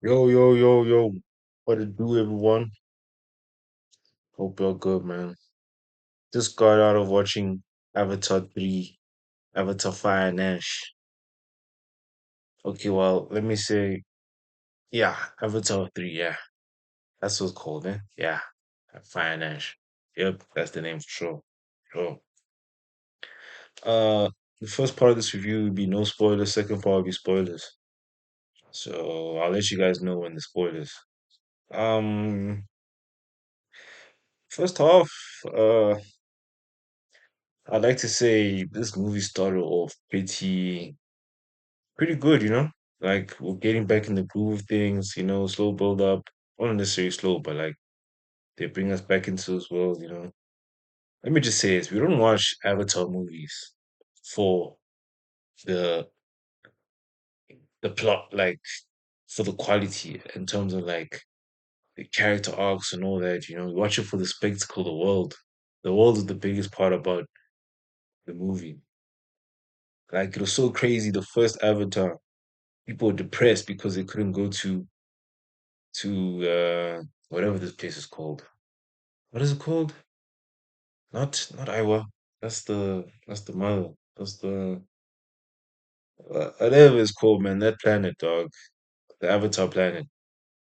Yo, yo, yo, yo. What it do, everyone? Hope you're good, man. Just got out of watching Avatar 3, Avatar Fire and Ash. Okay, well, let me say, yeah, Avatar 3, yeah. That's what's called, eh? Yeah, Fire and Ash. Yep, that's the name for sure. Sure. Uh, the first part of this review would be no spoilers, second part would be spoilers. So I'll let you guys know when the spoilers. Um, First off, uh, I'd like to say this movie started off pretty good, Like we're getting back in the groove of things, slow build up. Well, not necessarily slow, but like they bring us back into this world. Let me just say this. We don't watch Avatar movies for the the plot, like for the quality in terms of like the character arcs and all that. We watch it for the spectacle, the world. The world is the biggest part about the movie. Like it was so crazy. The first Avatar, people were depressed because they couldn't go to whatever this place is called. What is it called? Not Iowa. That's the mother. That's the whatever it's called, man. That planet, dog. The Avatar planet.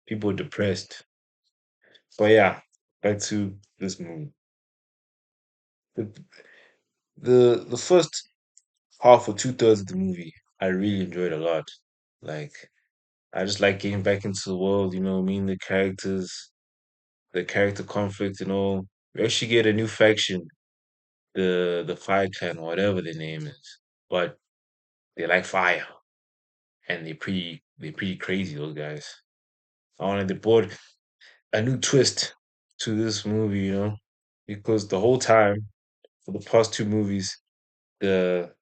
People are depressed. But yeah, back to this movie. The the first half or two-thirds of the movie, I really enjoyed a lot. Like I just like getting back into the world, meeting the characters, the character conflict and all. We actually get a new faction, the Fire Clan, or whatever their name is. But they like fire, and they pretty crazy. Those guys. I wanted they brought a new twist to this movie, because the whole time for the past two movies, the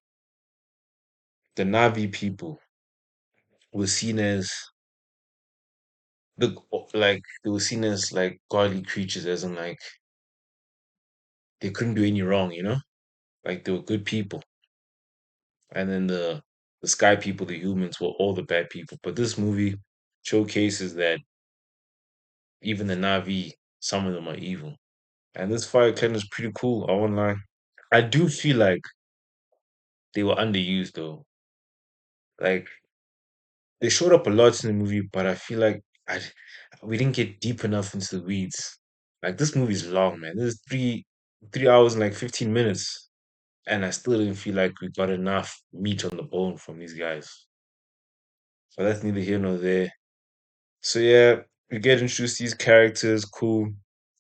the Navi people were seen as the like they were seen as like godly creatures, as in like they couldn't do any wrong, like they were good people. And then the sky people, the humans, were all the bad people. But this movie showcases that even the Navi, some of them are evil. And this Fire Clan is pretty cool. I won't lie. I do feel like they were underused though. Like they showed up a lot in the movie, but I feel like we didn't get deep enough into the weeds. Like this movie's long, man. This is three hours and like 15 minutes, and I still didn't feel like we got enough meat on the bone from these guys. So that's neither here nor there. So yeah, we get introduced to these characters. Cool.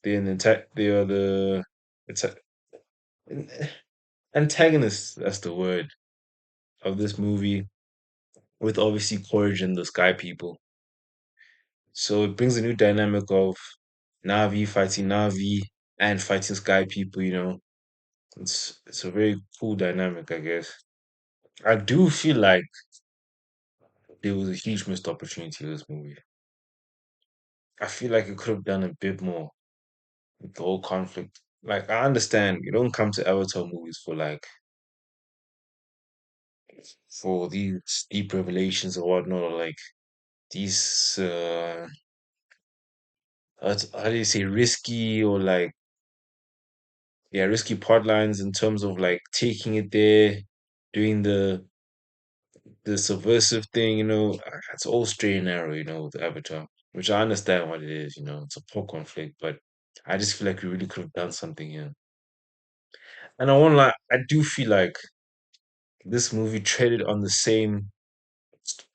They are the anta- antagonists. That's the word of this movie. With obviously Korg and the Sky People. So it brings a new dynamic of Navi fighting Navi and fighting Sky People. It's a very cool dynamic, I guess. I do feel like there was a huge missed opportunity in this movie. I feel like it could have done a bit more with the whole conflict. Like I understand you don't come to Avatar movies for these deep revelations or whatnot, or like these how do you say risky or like yeah risky plot lines in terms of like taking it there, doing the subversive thing. It's all straight and narrow. With Avatar, which I understand what it is. It's a poor conflict, but I just feel like we really could have done something here. And I won't lie, I do feel like this movie traded on the same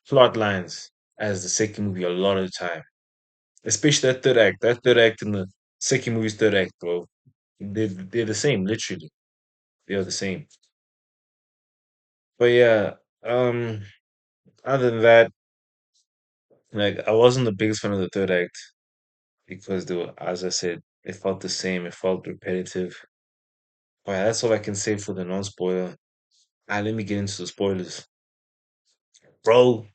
plot lines as the second movie a lot of the time. Especially that third act. That third act in the second movie's third act, bro. They're the same, literally. They are the same. But yeah, other than that, like I wasn't the biggest fan of the third act because they were, as I said, it felt the same, it felt repetitive. But yeah, that's all I can say for the non-spoiler. Let me get into the spoilers. Bro,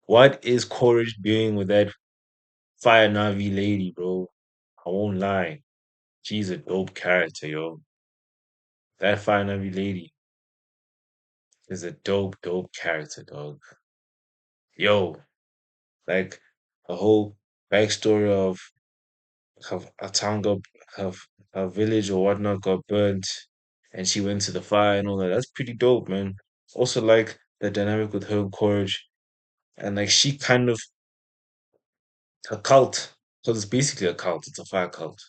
what is Courage doing with that Fire Navi lady, bro? I won't lie. She's a dope character, yo. That Fire Navi lady is a dope character, dog. Yo, like a whole backstory of her, her town got her, her village or whatnot got burnt, and she went to the fire and all that. That's pretty dope, man. Also like the dynamic with her and Courage, and like she kind of a cult, because it's basically a cult. It's a fire cult.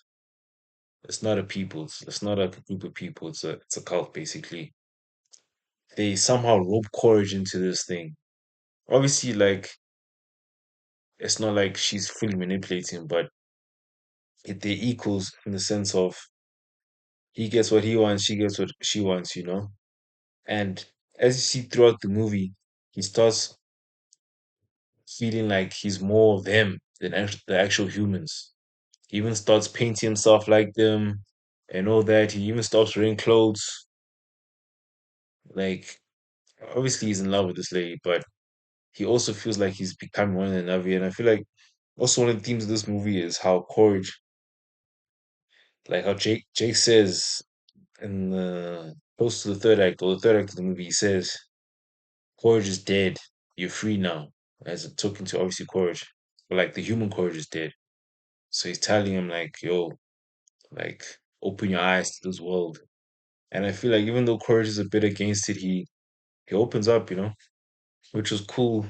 It's not a people. It's not a group of people. It's a cult basically. They somehow rope Courage into this thing. Obviously, like it's not like she's fully manipulating, but they're equals in the sense of he gets what he wants, she gets what she wants, you know? And as you see throughout the movie, he starts feeling like he's more of them than the actual humans. He even starts painting himself like them and all that. He even stops wearing clothes. Like, obviously, he's in love with this lady, but he also feels like he's become one than another. And I feel like also one of the themes of this movie is how Courage, like how Jake says in the close to the third act or the third act of the movie, he says, Courage is dead. You're free now. As talking to obviously Courage. But like the human Courage is dead. So he's telling him like, yo, like open your eyes to this world. And I feel like even though Courage is a bit against it, he opens up, you know, which was cool.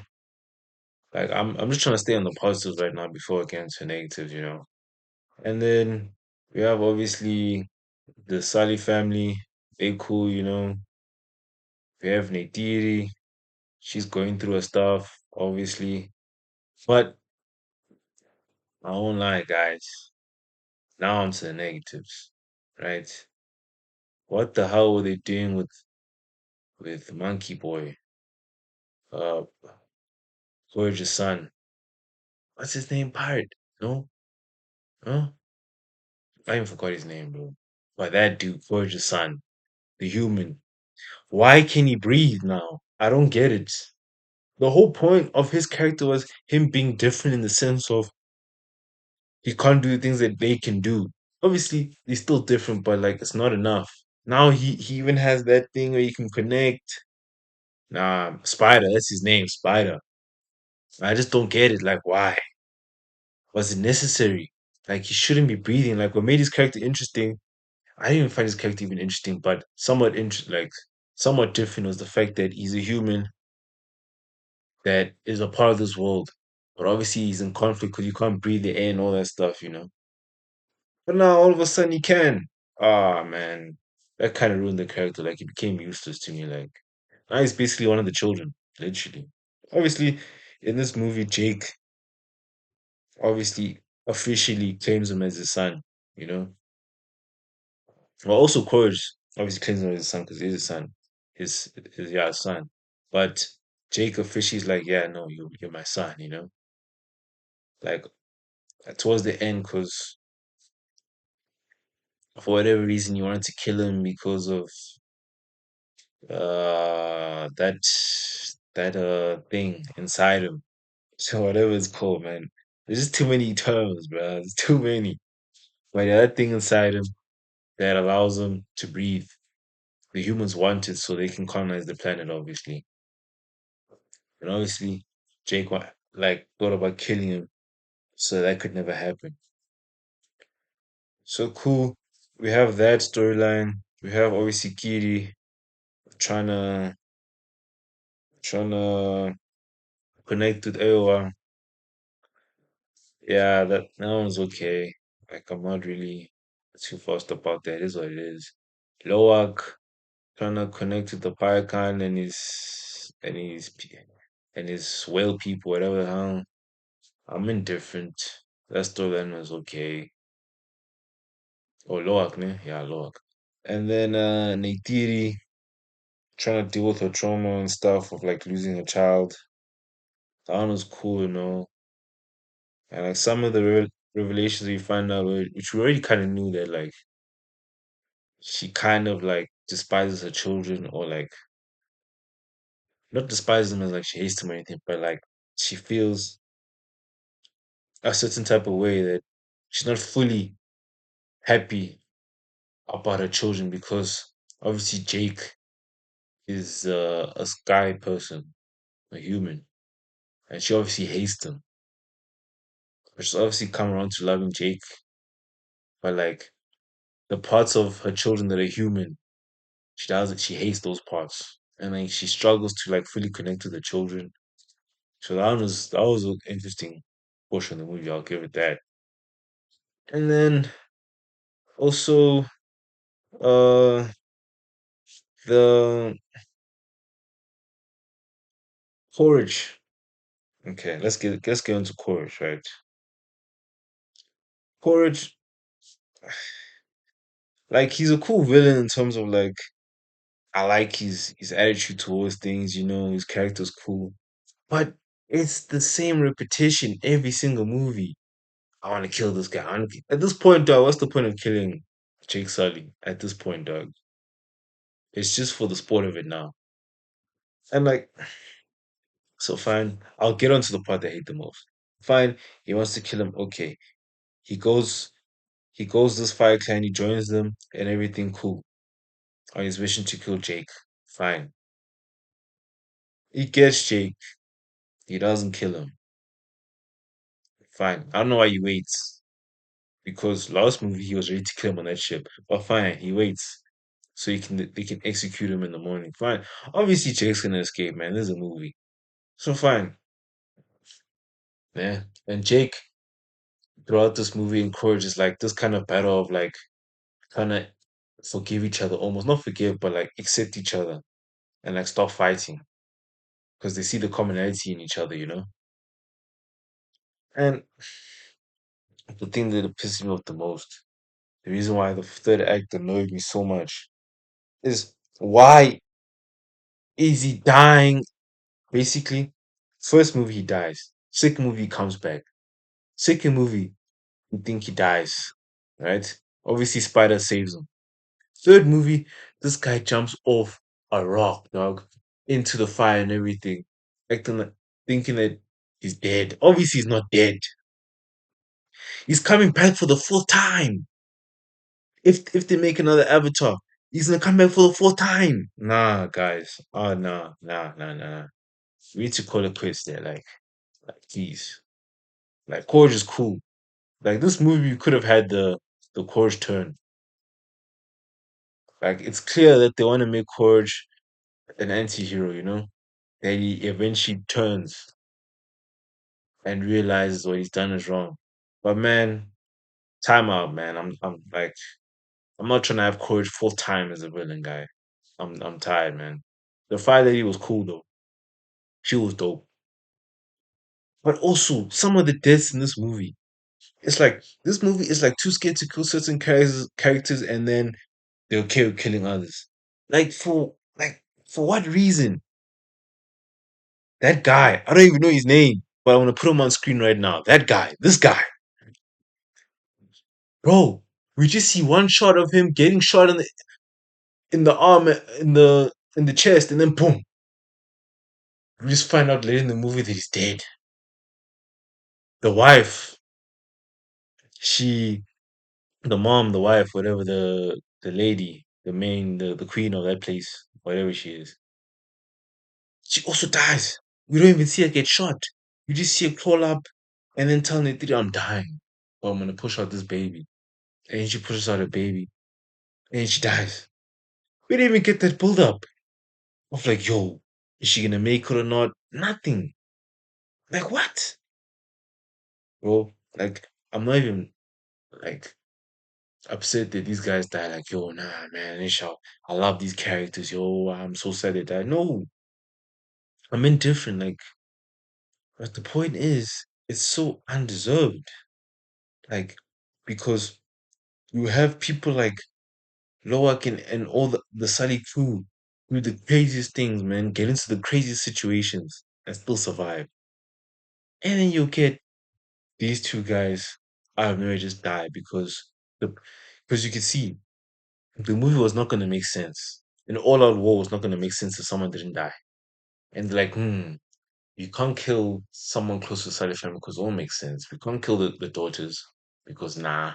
Like I'm just trying to stay on the positives right now before I get into negatives, you know. And then we have obviously the Sally family. They cool, you know. We have Neytiri. She's going through her stuff, obviously. But I won't lie, guys. Now on to the negatives, right? What the hell were they doing with Monkey Boy, uh, Gorgeous son? What's his name? Pirate? No, no, I even forgot his name, bro. But that dude, Gorgeous son, the human. Why can he breathe now? I don't get it. The whole point of his character was him being different in the sense of he can't do the things that they can do. Obviously, he's still different, but like it's not enough. Now he even has that thing where you can connect. Nah, Spider, that's his name, Spider. I just don't get it. Like, why? Was it necessary? Like, he shouldn't be breathing. Like, what made his character interesting? I didn't even find his character even interesting, but like somewhat different was the fact that he's a human that is a part of this world. But obviously, he's in conflict because you can't breathe the air and all that stuff, you know. But now all of a sudden he can. Ah, man, that kind of ruined the character. Like, he became useless to me. Like, now he's basically one of the children, literally. Obviously, in this movie, Jake obviously officially claims him as his son, you know. Well, also Courage obviously claims him as his son because he's his son, his yeah son. But Jake officially is like, yeah, no, you're my son, you know. Like towards the end, because for whatever reason you wanted to kill him because of that thing inside him. So whatever it's called, man. There's just too many terms, bro. There's too many. But yeah, that thing inside him that allows him to breathe. The humans want it so they can colonize the planet, obviously. And obviously, Jake like thought about killing him, so that could never happen. So cool. We have that storyline. We have obviously Kiri trying to trying to connect with Ewa. Yeah, that one's okay. Like I'm not really too fussed about that. It is what it is. Loak trying to connect with the Pycon and his whale people, whatever the hell. I'm indifferent. That storyline was okay. Oh, Loak, ne? Yeah, Loak. And then Neytiri trying to deal with her trauma and stuff of like losing a child. That one was cool, you know. And like some of the revelations we find out, which we already kind of knew that like she kind of like despises her children or like not despises them as like she hates them or anything, but like she feels a certain type of way that she's not fully happy about her children because obviously Jake is a sky person, a human, and she obviously hates them. She's obviously come around to loving Jake, but like the parts of her children that are human, she hates those parts. And like she struggles to like fully connect to the children. So that was an interesting portion of the movie, I'll give it that. And then also uh the Courage. Okay, let's get into Courage, right? Courage, like he's a cool villain in terms of like I like his attitude towards things, his character's cool. But it's the same repetition every single movie. I want to kill this guy. At this point, dog, what's the point of killing Jake Sully? At this point, dog, it's just for the sport of it now. And like, so fine. I'll get onto the part I hate the most. Fine, he wants to kill him. Okay, he goes, he goes this fire clan. He joins them, and everything cool. On his mission to kill Jake. Fine. He gets Jake. He doesn't kill him. Fine. I don't know why he waits. Because last movie he was ready to kill him on that ship. But fine, he waits. So they can execute him in the morning. Fine. Obviously Jake's gonna escape, man. This is a movie. So fine. Yeah. And Jake, throughout this movie, encourages like this kind of battle of like kind of forgive each other, almost not forgive, but like accept each other and like stop fighting. Because they see the commonality in each other. And the thing that pisses me off the most, the reason why the third act annoyed me so much is why is he dying? Basically, first movie he dies. Second movie he comes back. Second movie, you think he dies, right? Obviously, Spider saves him. Third movie, this guy jumps off a rock, dog, into the fire and everything, acting like thinking that he's dead. Obviously, he's not dead. He's coming back for the fourth time. If they make another Avatar, he's gonna come back for the fourth time. Nah, guys. Oh no, nah. We need to call it quits there. Like, please. Like, Korg is cool. Like, this movie could have had the Korg turn. Like, it's clear that they want to make Korg an anti-hero. That he eventually turns and realizes what he's done is wrong. But man, time out, man. I'm like, I'm not trying to have Korg full time as a villain guy. I'm tired, man. The Fire Lady was cool though. She was dope. But also, some of the deaths in this movie, it's like this movie is like too scared to kill certain characters, and then they're okay with killing others. Like for what reason? That guy, I don't even know his name, but I want to put him on screen right now. That guy, this guy, bro. We just see one shot of him getting shot in the arm, in the chest, and then boom. We just find out later in the movie that he's dead. The wife, she, the mom, the wife, whatever the lady, the main, the queen of that place, whatever she is, she also dies. We don't even see her get shot. You just see her crawl up and then tell Nitiri, I'm dying. Or I'm gonna push out this baby. And then she pushes out her baby. And then she dies. We didn't even get that build up of like, yo, is she gonna make it or not? Nothing. Like what? Bro, like I'm not even like upset that these guys die. Like, yo, nah, man, I love these characters. Yo, I'm so sad they died. No, I'm indifferent. Like, but the point is, it's so undeserved. Like, because you have people like Loak and all the Sally crew do the craziest things, man, get into the craziest situations and still survive. And then you get these two guys out of nowhere just die the because you can see the movie was not gonna make sense. An all-out war was not gonna make sense if someone didn't die. And they're like, you can't kill someone close to Sally family because it all makes sense. We can't kill the daughters because nah.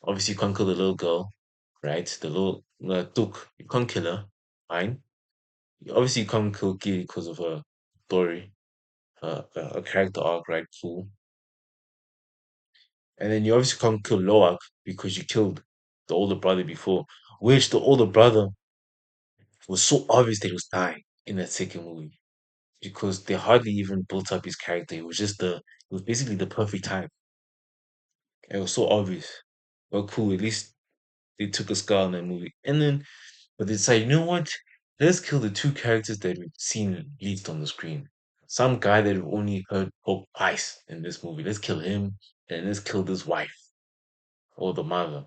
Obviously you can't kill the little girl, right? The little Took. You can't kill her. Fine. Obviously you can't kill Kiri because of her story, her character arc, right? Cool. And then you obviously can't kill Loak because you killed the older brother before, which the older brother was so obvious that he was dying in that second movie because they hardly even built up his character. It was basically the perfect time. It was so obvious. But cool, at least they took a skull in that movie. And then, but they decided, you know what? Let's kill the two characters that we've seen least on the screen. Some guy that we've only heard spoke twice in this movie. Let's kill him, and let's kill this wife or the mother,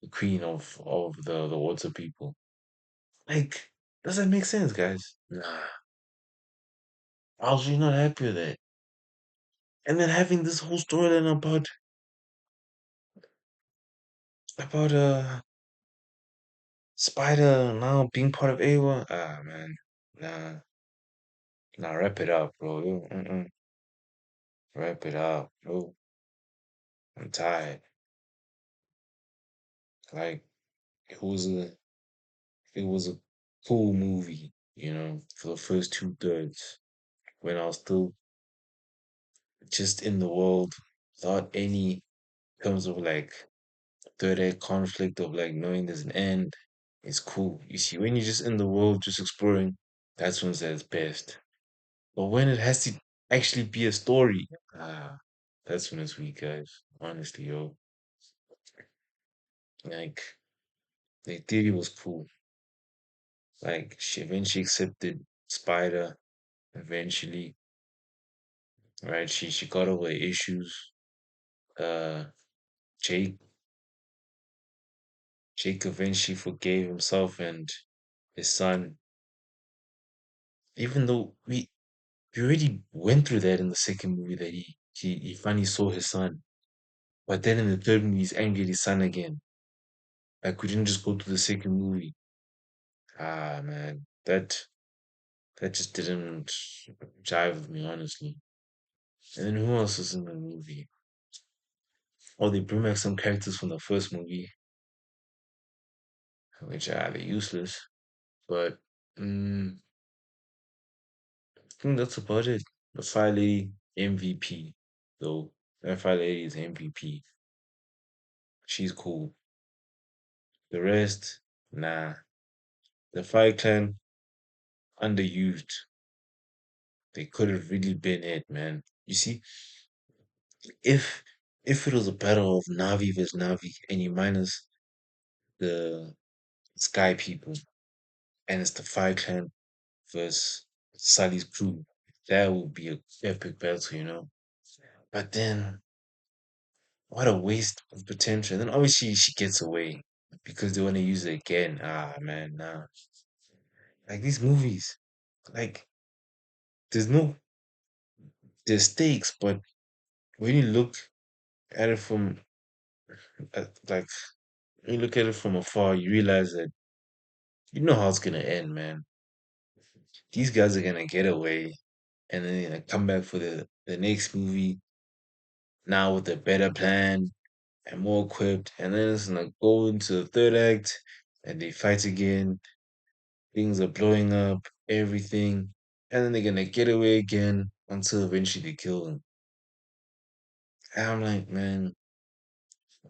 the queen of the water people. Like, does that make sense, guys? Nah, I was really not happy with that. And then having this whole storyline about Spider now being part of Awa. Ah man, nah, nah, wrap it up, bro. Wrap it up, bro. I'm tired. Like it was a it was a cool movie, for the first two thirds when I was still just in the world without any terms of like third act conflict of like knowing there's an end. It's cool. You see, when you're just in the world, just exploring, that's when it's at its best. But when it has to actually be a story, that's when it's weak, guys. Honestly, yo. Like, the theory was cool. Like, she eventually accepted Spider, eventually, right? She got over the issues. Uh, Jake, Jake eventually forgave himself and his son, even though we already went through that in the second movie that he finally saw his son. But then in the third movie, he's angry at his son again. Like, we didn't just go to the second movie. Man, that just didn't jive with me, honestly. And then who else is in the movie? Oh, they bring back some characters from the first movie, which are they're useless. But I think that's about it. The Fire Lady MVP, though. That Fire Lady is MVP. She's cool. The rest, nah. The Fire Clan underused. They could have really been it, man. You see, if if it was a battle of Navi versus Navi and you minus the Sky people and it's the Fire Clan versus Sally's crew, that would be a epic battle. But then what a waste of potential. And then obviously she gets away because they want to use it again. Ah man, nah. Like these movies, like there's no there's stakes, but when you look at it from like when you look at it from afar, you realize that you know how it's gonna end, man. These guys are gonna get away and then they're gonna come back for the next movie now with a better plan and more equipped, and then it's gonna go into the third act and they fight again. Things are blowing up, everything, and then they're gonna get away again until eventually they kill them. And I'm like, man,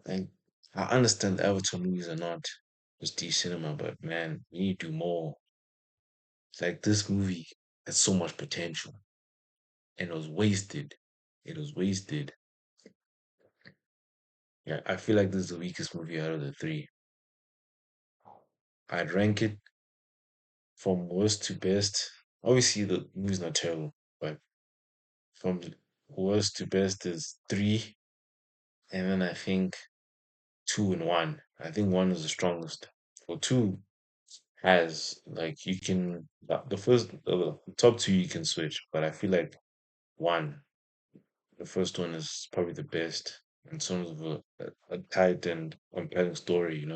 like I understand the Avatar movies are not prestige cinema, but man, we need to do more. Like this movie has so much potential and it was wasted. It was wasted. Yeah, I feel like this is the weakest movie out of the three. I'd rank it from worst to best. Obviously, the movie's not terrible, but from worst to best is three, and then I think two and one. I think one is the strongest. Well, two has like you can the top two you can switch, but I feel like one, the first one is probably the best in terms of a tight and compelling story.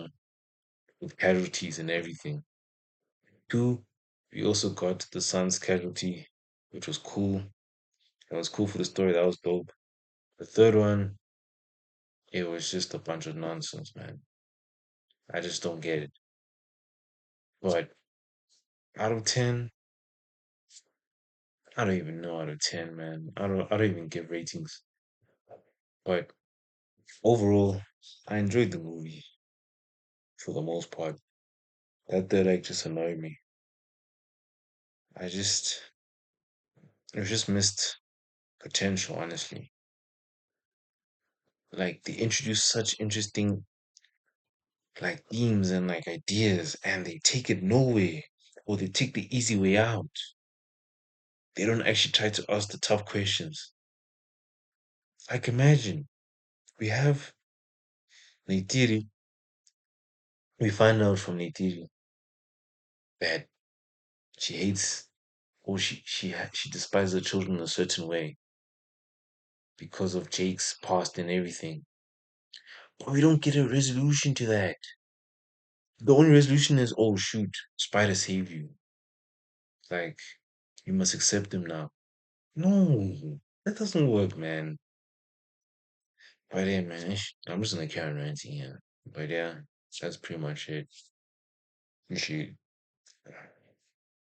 With casualties and everything. Two, we also got the son's casualty, which was cool. It was cool for the story. That was dope. The third one, it was just a bunch of nonsense, man. I just don't get it. But out of 10, I don't even know out of 10, man. I don't even give ratings. But overall, I enjoyed the movie for the most part. That third act just annoyed me. I just, it just missed potential, honestly. Like they introduce such interesting like themes and like ideas, and they take it nowhere, or they take the easy way out. They don't actually try to ask the tough questions. Like imagine we have Neytiri. We find out from Neytiri that she hates or she despises her children in a certain way because of Jake's past and everything. But we don't get a resolution to that. The only resolution is, oh shoot, Spider saved you. Like you must accept him now. No, that doesn't work, man. But yeah, man, I'm just gonna carry on ranting here. But yeah, that's pretty much it. Appreciate